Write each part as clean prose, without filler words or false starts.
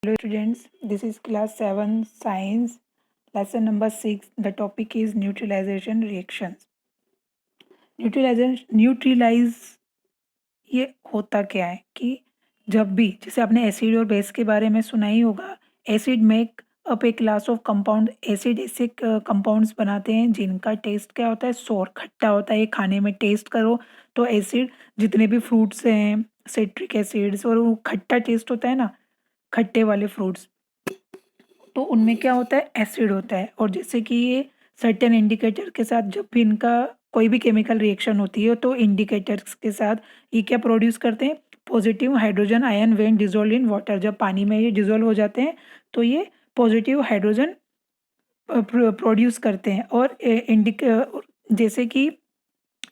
Hello students, this is class 7 science lesson number 6. The topic is neutralization reactions. Neutralize ये होता क्या है कि जब भी जैसे आपने एसिड और बेस के बारे में सुना ही होगा, acid make up A class of compound. Acid ऐसे कंपाउंड्स बनाते हैं जिनका टेस्ट क्या होता है, सोर, खट्टा होता है। ये खाने में टेस्ट करो तो एसिड जितने भी फ्रूट्स हैं, सिट्रिक एसिड्स, और वो खट्टा टेस्ट होता है ना, खट्टे वाले फ्रूट्स, तो उनमें क्या होता है, एसिड होता है। और जैसे कि ये सर्टेन इंडिकेटर के साथ जब भी इनका कोई भी केमिकल रिएक्शन होती है तो इंडिकेटर्स के साथ ये क्या प्रोड्यूस करते हैं, positive hydrogen ion when dissolve in water. जब पानी में ये डिजोल्व हो जाते हैं तो ये पॉजिटिव हाइड्रोजन प्रोड्यूस करते हैं। और जैसे कि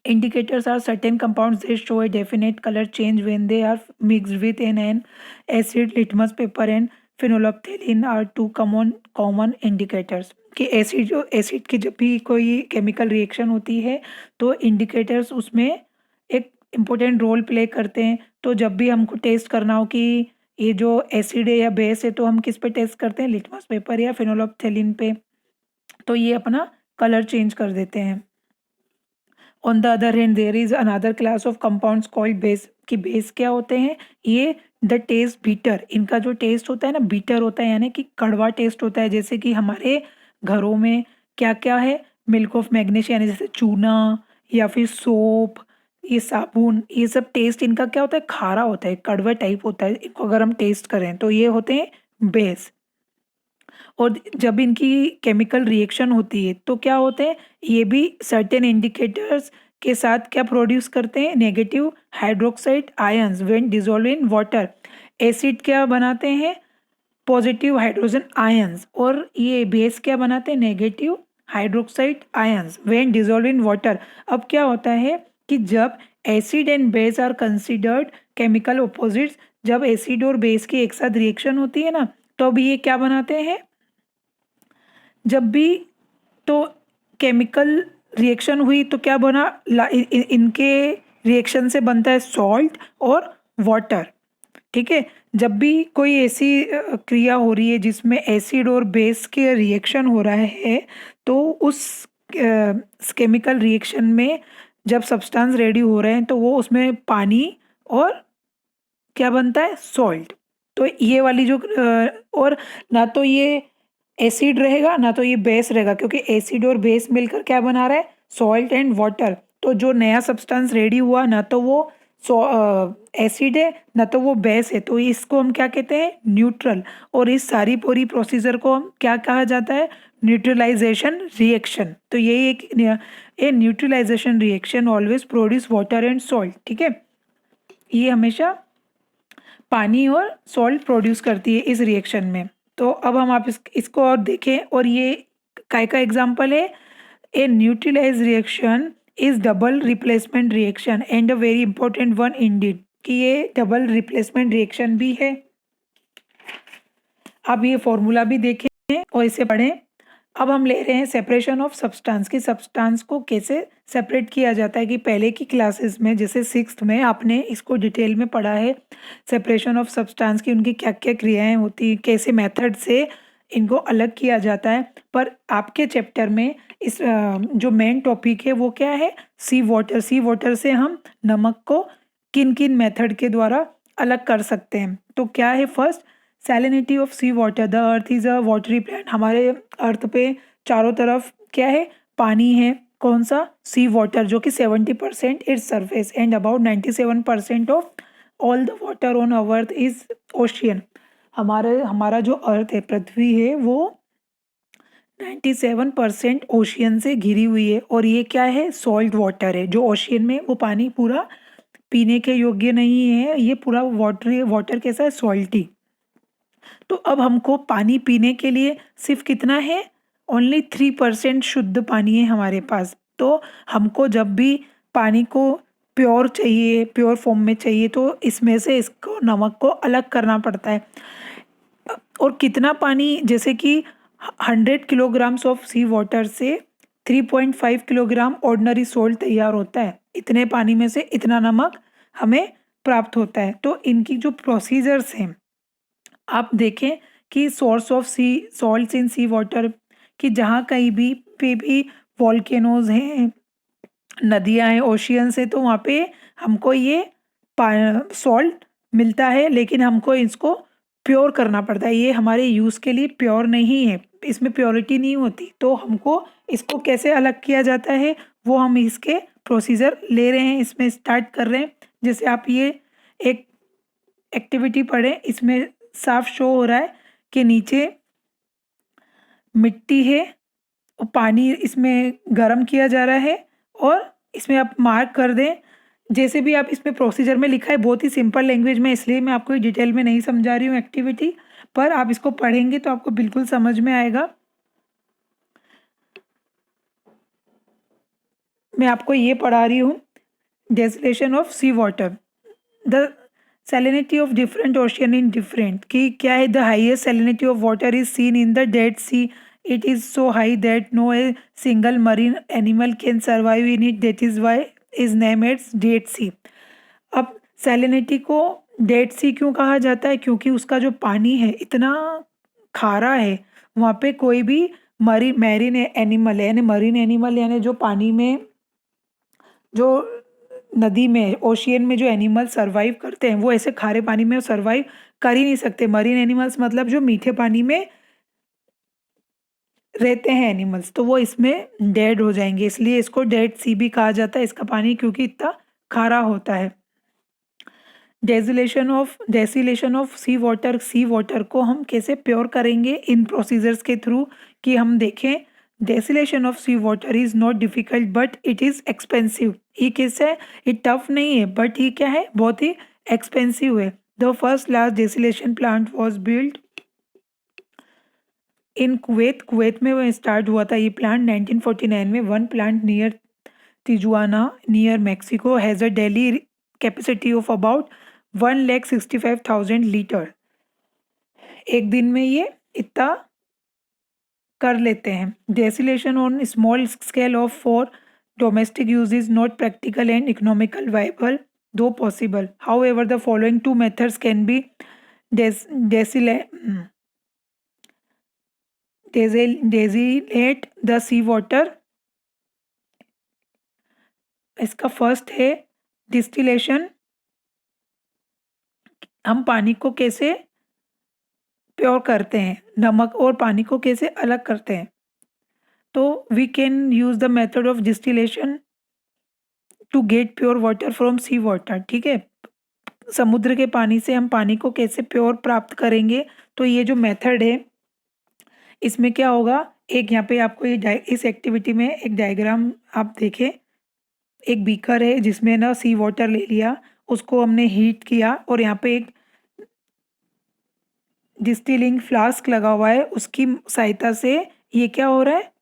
indicators are certain compounds they show a definite color change when they are mixed with an acid. Litmus paper and phenolphthalein are two common indicators कि एसिड की जब भी कोई केमिकल रिएक्शन होती है तो इंडिकेटर्स उसमें एक इम्पोर्टेंट रोल प्ले करते हैं। तो जब भी हमको टेस्ट करना हो कि ये जो एसिड है या बेस है, तो हम किस पे टेस्ट करते हैं, लिटमस पेपर या फिनोल्फथेलिन पे। तो ये अपना कलर चेंज कर देते हैं। On the other hand there is another class of compounds called base. कि बेस क्या होते हैं, ये द टेस्ट बीटर, इनका जो टेस्ट होता है ना, बीटर होता है, यानी कि कड़वा टेस्ट होता है। जैसे कि हमारे घरों में क्या क्या है, मिल्क ऑफ मैग्नीशिया, यानी जैसे चूना या फिर सोप, ये साबुन, ये सब टेस्ट इनका क्या होता है, खारा होता है, कड़वा टाइप होता है। इनको अगर हम टेस्ट करें तो ये होते हैं बेस। और जब इनकी केमिकल रिएक्शन होती है तो क्या होते हैं, ये भी सर्टेन इंडिकेटर्स के साथ क्या प्रोड्यूस करते हैं, negative hydroxide ions when dissolve in water. Acid क्या बनाते हैं, पॉजिटिव हाइड्रोजन आयंस, और ये बेस क्या बनाते हैं, negative hydroxide ions when dissolve in water. अब क्या होता है कि जब acid and base are considered chemical opposites, जब एसिड और बेस की एक साथ रिएक्शन होती है ना, तो अब ये क्या बनाते हैं, जब भी तो केमिकल रिएक्शन हुई तो क्या बना, इनके रिएक्शन से बनता है सॉल्ट और वाटर। ठीक है, जब भी कोई ऐसी क्रिया हो रही है जिसमें एसिड और बेस के रिएक्शन हो रहा है, तो उस केमिकल रिएक्शन में जब सब्सटेंस रेडी हो रहे हैं तो वो उसमें पानी और क्या बनता है, सॉल्ट। तो ये वाली जो और ना तो ये एसिड रहेगा ना तो ये बेस रहेगा, क्योंकि एसिड और बेस मिलकर क्या बना रहा है, सॉल्ट एंड वाटर। तो जो नया सब्सटेंस रेडी हुआ ना तो वो एसिड है ना तो वो बेस है, तो इसको हम क्या कहते हैं, न्यूट्रल। और इस सारी पूरी प्रोसीजर को हम क्या कहा जाता है, न्यूट्रलाइजेशन रिएक्शन। तो यही एक a neutralisation reaction always produce water and salt. ठीक है, ये हमेशा पानी और सॉल्ट प्रोड्यूस करती है इस रिएक्शन में। तो अब हम आप इसको और देखें, और ये काय का एग्जांपल है, a neutralise reaction is double replacement reaction and a very important one indeed, कि ये डबल रिप्लेसमेंट रिएक्शन भी है। आप ये फॉर्मूला भी देखें और इसे पढ़ें। अब हम ले रहे हैं सेपरेशन ऑफ सब्सटेंस, की सब्सटेंस को कैसे सेपरेट किया जाता है। कि पहले की क्लासेस में जैसे 6th में आपने इसको डिटेल में पढ़ा है, सेपरेशन ऑफ सब्सटेंस की उनकी क्या क्या क्रियाएं होती हैं, कैसे मेथड से इनको अलग किया जाता है। पर आपके चैप्टर में इस जो मेन टॉपिक है वो क्या है, सी वाटर। सी वाटर से हम नमक को किन किन मेथड के द्वारा अलग कर सकते हैं। तो क्या है, first salinity of sea water. The earth is a watery planet. हमारे अर्थ पे चारों तरफ क्या है, पानी है। कौन सा, सी वाटर, जो कि 70% its surface and about 97% of all the water on earth is ocean. हमारा जो अर्थ है, पृथ्वी है, वो 97% ओशियन से घिरी हुई है। और ये क्या है, सॉल्ट वाटर है। जो ओशियन में वो पानी पूरा पीने के योग्य नहीं है, ये पूरा वाटर कैसा है, सॉल्टी। तो अब हमको पानी पीने के लिए सिर्फ कितना है, ओनली 3% शुद्ध पानी है हमारे पास। तो हमको जब भी पानी को प्योर चाहिए, प्योर फॉर्म में चाहिए, तो इसमें से इसको नमक को अलग करना पड़ता है। और कितना पानी, जैसे कि 100 किलोग्राम्स ऑफ सी वाटर से 3.5 किलोग्राम ऑर्डिनरी सोल्ट तैयार होता है। इतने पानी में से इतना नमक हमें प्राप्त होता है। तो इनकी जो प्रोसीजर्स हैं, आप देखें कि source of sea salts in sea water, कि जहाँ कहीं भी पे भी वॉल्केनोज हैं, नदियाँ हैं, ओशियंस है, तो वहाँ पे हमको ये सॉल्ट मिलता है, लेकिन हमको इसको प्योर करना पड़ता है। ये हमारे यूज़ के लिए प्योर नहीं है, इसमें प्योरिटी नहीं होती। तो हमको इसको कैसे अलग किया जाता है वो हम इसके प्रोसीजर ले रहे हैं, इसमें स्टार्ट कर रहे हैं। जैसे आप ये एक एक्टिविटी पढ़ें, इसमें साफ शो हो रहा है कि नीचे मिट्टी है और पानी इसमें गर्म किया जा रहा है, और इसमें आप मार्क कर दें जैसे भी आप इसमें प्रोसीजर में लिखा है। बहुत ही सिंपल लैंग्वेज में, इसलिए मैं आपको डिटेल में नहीं समझा रही हूँ एक्टिविटी, पर आप इसको पढ़ेंगे तो आपको बिल्कुल समझ में आएगा। मैं आपको ये पढ़ा रही हूँ, desalination of sea water, the salinity of different ocean in different, कि क्या है, the highest salinity of water is seen in the Dead Sea. It is so high that no a single marine animal can survive in it. That is why is named as Dead Sea. अब salinity को dead सी क्यों कहा जाता है? क्योंकि उसका जो पानी है इतना खारा है, वहाँ पे कोई भी मैरीन एनिमल है, यानी मरीन एनिमल, यानी जो पानी में, जो नदी में, ओशियन में जो एनिमल सरवाइव करते हैं वो ऐसे खारे पानी में सरवाइव कर ही नहीं सकते। मरीन एनिमल्स मतलब जो मीठे पानी में रहते हैं एनिमल्स, तो वो इसमें डेड हो जाएंगे, इसलिए इसको डेड सी भी कहा जाता है इसका पानी, क्योंकि इतना खारा होता है। डेसिलेशन ऑफ सी वाटर को हम कैसे प्योर करेंगे इन प्रोसीजर्स के थ्रू, कि हम देखें desalination of sea water is not difficult but it is expensive. ये कैसे है? ये टफ नहीं है, बट ये क्या है, बहुत ही एक्सपेंसिव है। The first large desalination plant was build in Kuwait में वो स्टार्ट हुआ था ये प्लांट 1949 में। One plant near Tijuana near Mexico has a daily capacity of about 1,65,000 litre. एक दिन में ये इतना कर लेते हैं। Desalination on small scale of for domestic use is not practical and economical viable though possible. However the following two methods can be desalinate the sea water. इसका first है डिस्टिलेशन। हम पानी को कैसे प्योर करते हैं, नमक और पानी को कैसे अलग करते हैं। तो we can use the method of distillation to get pure water from sea water. ठीक है, समुद्र के पानी से हम पानी को कैसे प्योर प्राप्त करेंगे। तो ये जो मेथड है इसमें क्या होगा, एक यहाँ पे आपको ये इस एक्टिविटी में एक डायग्राम आप देखें। एक बीकर है जिसमें ना सी वाटर ले लिया, उसको हमने हीट किया, और यहाँ पे एक डिस्टिलिंग फ्लास्क लगा हुआ है, उसकी सहायता से ये क्या हो रहा है,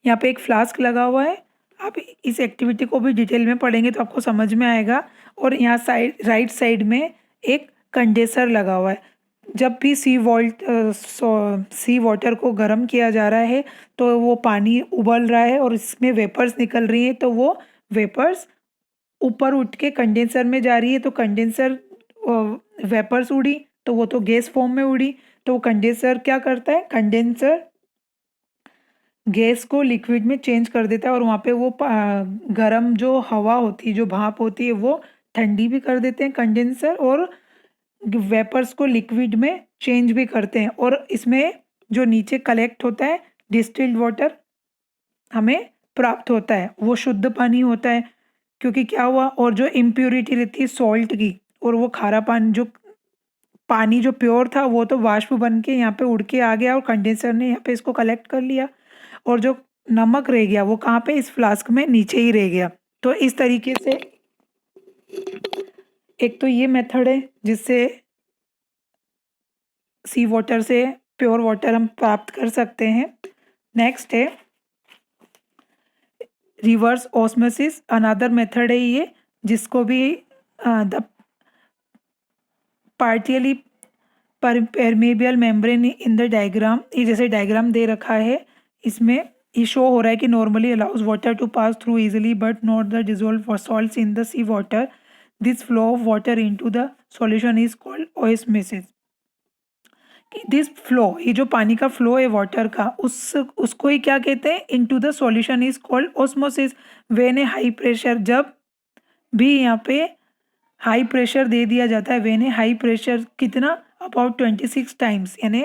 यहाँ पे एक फ्लास्क लगा हुआ है। आप इस एक्टिविटी को भी डिटेल में पढ़ेंगे तो आपको समझ में आएगा। और यहाँ राइट साइड में एक कंडेंसर लगा हुआ है। जब भी सी वाटर को गर्म किया जा रहा है तो वो पानी उबल रहा है और इसमें वेपर्स निकल रही हैं, तो वो वेपर्स ऊपर उठ के कंडेंसर में जा रही है। तो कंडेंसर वेपर्स उड़ी तो वो तो गैस फॉर्म में उड़ी, तो वो कंडेंसर क्या करता है, कंडेंसर गैस को लिक्विड में चेंज कर देता है, और वहाँ पे वो गरम जो हवा होती है, जो भाप होती है, वो ठंडी भी कर देते हैं कंडेंसर, और वेपर्स को लिक्विड में चेंज भी करते हैं। और इसमें जो नीचे कलेक्ट होता है डिस्टिल्ड वाटर हमें प्राप्त होता है, वो शुद्ध पानी होता है। क्योंकि क्या हुआ, और जो इम्प्योरिटी रहती है सॉल्ट की, और वो खारा पानी जो प्योर था वो तो वाष्प बन के यहाँ पे उड़ के आ गया, और कंडेंसर ने यहाँ पे इसको कलेक्ट कर लिया, और जो नमक रह गया वो कहाँ पे, इस फ्लास्क में नीचे ही रह गया। तो इस तरीके से एक तो ये मेथड है जिससे सी वाटर से प्योर वाटर हम प्राप्त कर सकते हैं। नेक्स्ट है रिवर्स ऑस्मोसिस, अनदर मेथड है ये, जिसको भी the partially permeable membrane in the diagram, ये जैसे डायग्राम दे रखा है, इसमें ये शो हो रहा है कि normally allows water to pass through easily but not the dissolve salts in the sea water. This flow of water into the solution is called osmosis. This flow, ये जो पानी का फ्लो है वाटर का, उसको ही क्या कहते हैं, into the solution is called osmosis. When A high pressure, जब भी यहाँ पे हाई प्रेशर दे दिया जाता है, व्हेन ए हाई प्रेशर कितना, अबाउट 26 टाइम्स, यानी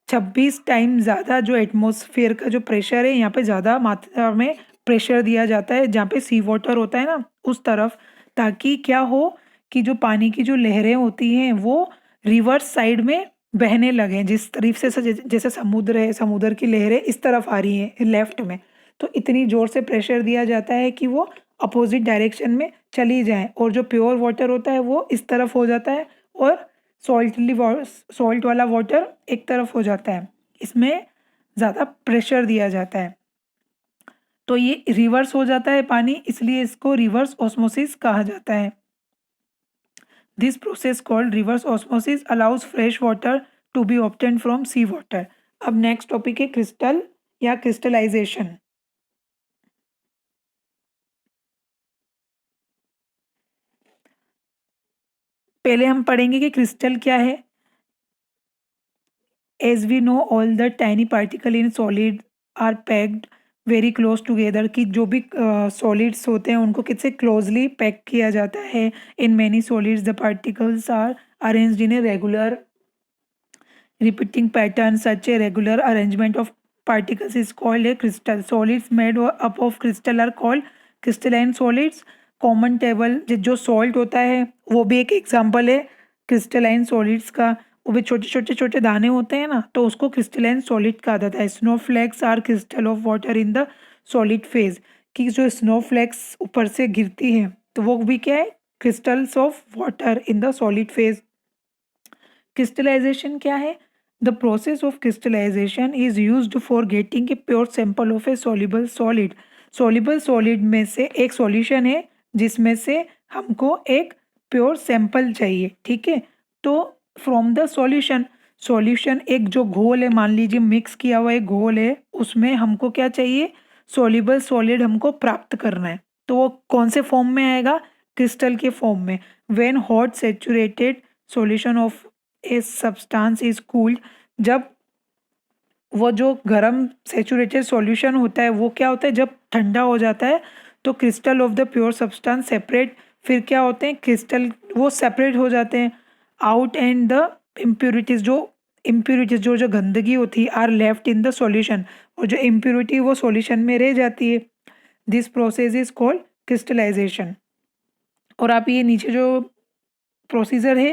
26 टाइम ज़्यादा जो एटमॉस्फेयर का जो प्रेशर है, यहाँ पे ज़्यादा मात्रा में प्रेशर दिया जाता है जहाँ पे सी वाटर होता है ना उस तरफ, ताकि क्या हो कि जो पानी की जो लहरें होती हैं वो रिवर्स साइड में बहने लगे, जिस तरीके से जैसे समुद्र है, समुद्र की लहरें इस तरफ आ रही हैं लेफ्ट में, तो इतनी ज़ोर से प्रेशर दिया जाता है कि वो अपोजिट डायरेक्शन में चली जाए, और जो प्योर वाटर होता है वो इस तरफ हो जाता है, और सॉल्ट वाला वाटर एक तरफ हो जाता है, इसमें ज़्यादा प्रेशर दिया जाता है, तो ये रिवर्स हो जाता है पानी, इसलिए इसको रिवर्स ऑस्मोसिस कहा जाता है। This process called reverse osmosis allows fresh water to be obtain from sea water. अब नेक्स्ट टॉपिक है क्रिस्टल या क्रिस्टलाइजेशन। पहले हम पढ़ेंगे कि क्रिस्टल क्या है। As we know all the tiny particle in solid are packed very close together, कि जो भी सॉलिड्स होते हैं उनको कितने क्लोजली पैक किया जाता है। In many solids the particles are arranged in a regular repeating pattern. Such a regular arrangement of particles is called a crystal. Solids made up of crystal are called crystalline solids. Common table जो salt होता है वो भी एक example है crystalline solids का, वो भी छोटे छोटे छोटे दाने होते हैं ना, तो उसको क्रिस्टलाइन सॉलिड कहा जाता है। Snowflakes are crystal of water in the solid phase, कि जो स्नोफ्लेक्स ऊपर से गिरती है तो वो भी क्या है, crystals of water in the solid phase. Crystallization क्या है? The process of crystallization is used for getting a pure sample of a soluble solid. Soluble solid में से एक सॉल्यूशन है जिसमें से हमको एक प्योर सैंपल चाहिए, ठीक है। तो फ्रॉम द सॉल्यूशन, सॉल्यूशन एक जो घोल है, मान लीजिए मिक्स किया हुआ एक घोल है, उसमें हमको क्या चाहिए, सॉल्युबल सॉलिड हमको प्राप्त करना है। तो वो कौन से फॉर्म में आएगा, क्रिस्टल के फॉर्म में। When hot saturated solution of a substance is cooled, जब वो जो गरम सेचुरेटेड सॉल्यूशन होता है वो क्या होता है, जब ठंडा हो जाता है तो crystal of the pure substance separate, फिर क्या होते हैं क्रिस्टल वो सेपरेट हो जाते हैं आउट, एंड द इम्प्योरिटीज, जो जो गंदगी होती है are left in the solution, और जो इम्प्योरिटी वो सॉल्यूशन में रह जाती है। This process is called crystallization. और आप ये नीचे जो प्रोसीजर है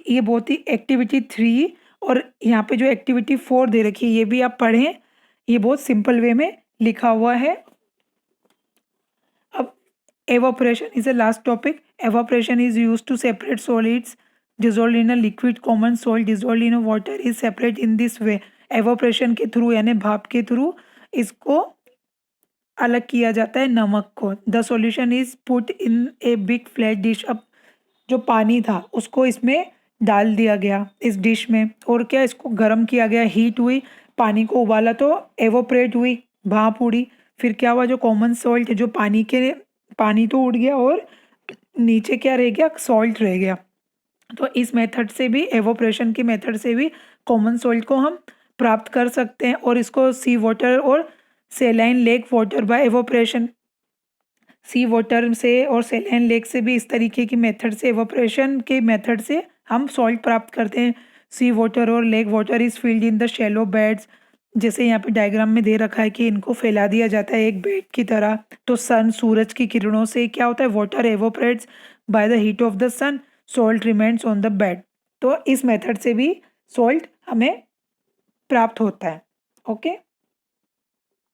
ये बहुत ही एक्टिविटी 3 और यहाँ पे जो एक्टिविटी 4 दे रखी है ये भी आप पढ़ें, ये बहुत सिंपल वे में लिखा हुआ है। अब evaporation is a last topic. Evaporation is used to separate solids dissolved in a liquid common salt dissolved in a water is separate in this way। Evaporation के थ्रू यानी भाप के थ्रू इसको अलग किया जाता है नमक को। The solution is put in a big flat dish. अब जो पानी था उसको इसमें डाल दिया गया इस डिश में, और क्या इसको गर्म किया गया, हीट हुई, पानी को उबाला तो एवोपरेट हुई, भाप उड़ी, फिर क्या हुआ, जो कॉमन सॉल्ट है, जो पानी तो उड़ गया और नीचे क्या रह गया, सॉल्ट रह गया। तो इस मेथड से भी, एवोपरेशन की मेथड से भी कॉमन सॉल्ट को हम प्राप्त कर सकते हैं, और इसको सी वाटर और saline lake water by evaporation, sea water से और सेलाइन लेक से भी इस तरीके की मेथड से, एवोपरेशन के मेथड से हम सॉल्ट प्राप्त करते हैं। सी वाटर और lake water is field in the shallow beds, जैसे यहाँ पे डायग्राम में दे रखा है कि इनको फैला दिया जाता है एक बेड की तरह। तो सूरज की किरणों से क्या होता है, water evaporates by the heat of the sun, salt remains on the bed. तो इस मेथड से भी सॉल्ट हमें प्राप्त होता है। ओके।